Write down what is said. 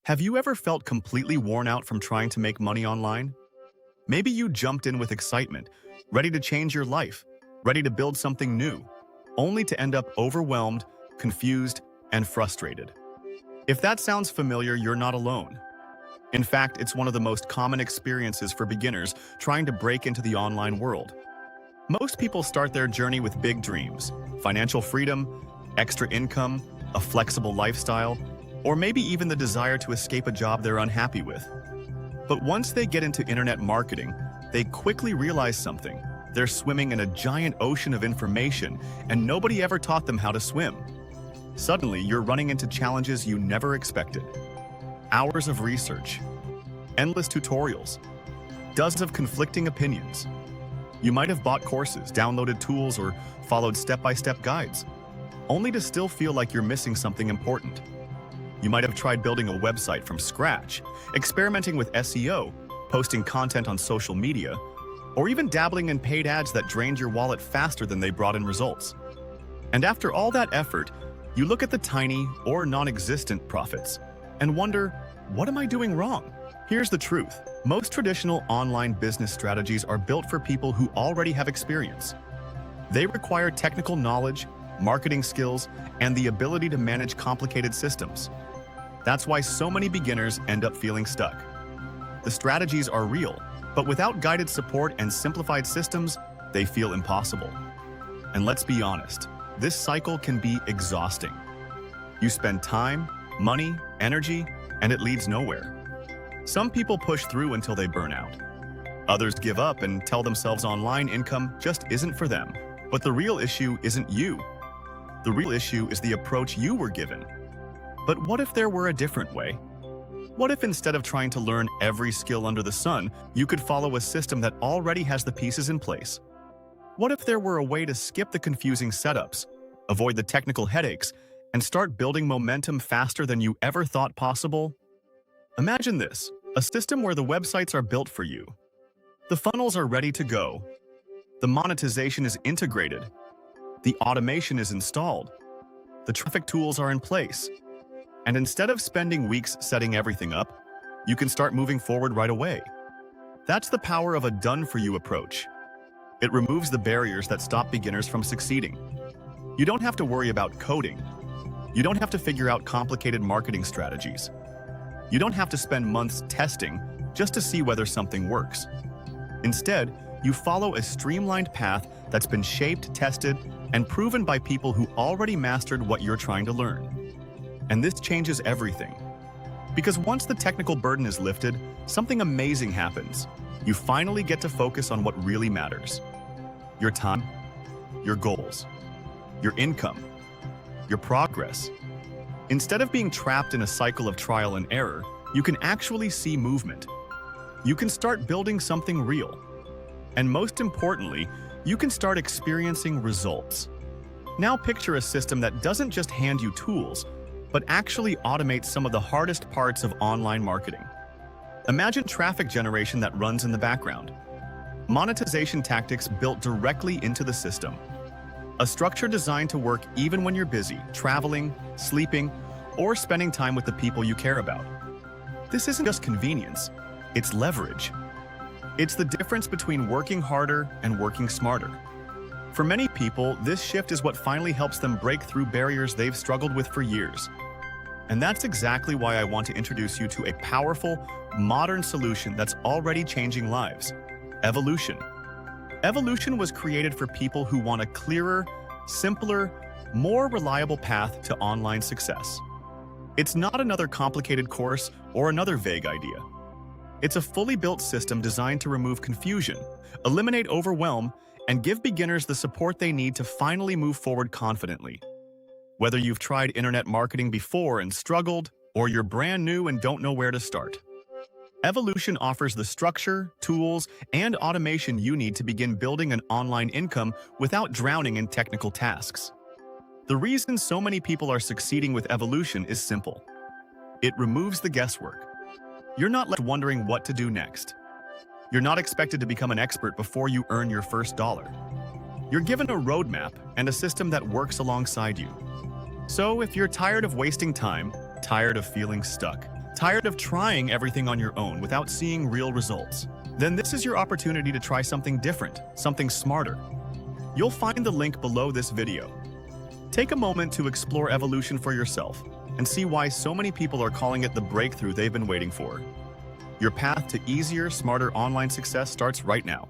Have you ever felt completely worn out from trying to make money online? Maybe you jumped in with excitement, ready to change your life, ready to build something new, only to end up overwhelmed, confused, and frustrated. If that sounds familiar, you're not alone. In fact, it's one of the most common experiences for beginners trying to break into the online world. Most people start their journey with big dreams: financial freedom, extra income, a flexible lifestyle, or maybe even the desire to escape a job they're unhappy with. But once they get into internet marketing, they quickly realize something. They're swimming in a giant ocean of information, and nobody ever taught them how to swim. Suddenly, you're running into challenges you never expected. Hours of research, endless tutorials, dozens of conflicting opinions. You might have bought courses, downloaded tools, or followed step-by-step guides, only to still feel like you're missing something important. You might have tried building a website from scratch, experimenting with SEO, posting content on social media, or even dabbling in paid ads that drained your wallet faster than they brought in results. And after all that effort, you look at the tiny or non-existent profits and wonder, what am I doing wrong? Here's the truth. Most traditional online business strategies are built for people who already have experience. They require technical knowledge, marketing skills, and the ability to manage complicated systems. That's why so many beginners end up feeling stuck. The strategies are real, but without guided support and simplified systems, they feel impossible. And let's be honest, this cycle can be exhausting. You spend time, money, energy, and it leads nowhere. Some people push through until they burn out. Others give up and tell themselves online income just isn't for them. But the real issue isn't you. The real issue is the approach you were given. But what if there were a different way? What if instead of trying to learn every skill under the sun, you could follow a system that already has the pieces in place? What if there were a way to skip the confusing setups, avoid the technical headaches, and start building momentum faster than you ever thought possible? Imagine this, a system where the websites are built for you. The funnels are ready to go. The monetization is integrated. The automation is installed. The traffic tools are in place. And instead of spending weeks setting everything up, you can start moving forward right away. That's the power of a done-for-you approach. It removes the barriers that stop beginners from succeeding. You don't have to worry about coding. You don't have to figure out complicated marketing strategies. You don't have to spend months testing just to see whether something works. Instead, you follow a streamlined path that's been shaped, tested, and proven by people who already mastered what you're trying to learn. And this changes everything. Because once the technical burden is lifted, something amazing happens. You finally get to focus on what really matters. Your time, your goals, your income, your progress. Instead of being trapped in a cycle of trial and error, you can actually see movement. You can start building something real. And most importantly, you can start experiencing results. Now picture a system that doesn't just hand you tools, but actually automates some of the hardest parts of online marketing. Imagine traffic generation that runs in the background. Monetization tactics built directly into the system. A structure designed to work even when you're busy, traveling, sleeping, or spending time with the people you care about. This isn't just convenience, it's leverage. It's the difference between working harder and working smarter. For many people, this shift is what finally helps them break through barriers they've struggled with for years. And that's exactly why I want to introduce you to a powerful, modern solution that's already changing lives: Evolution. Evolution was created for people who want a clearer, simpler, more reliable path to online success. It's not another complicated course or another vague idea. It's a fully built system designed to remove confusion, eliminate overwhelm, and give beginners the support they need to finally move forward confidently. Whether you've tried internet marketing before and struggled, or you're brand new and don't know where to start, Evolution offers the structure, tools, and automation you need to begin building an online income without drowning in technical tasks. The reason so many people are succeeding with Evolution is simple. It removes the guesswork. You're not left wondering what to do next. You're not expected to become an expert before you earn your first dollar. You're given a roadmap and a system that works alongside you. So if you're tired of wasting time, tired of feeling stuck, Tired of trying everything on your own without seeing real results? Then this is your opportunity to try something different, something smarter. You'll find the link below this video. Take a moment to explore evolution for yourself and see why so many people are calling it the breakthrough they've been waiting for. Your path to easier, smarter online success starts right now.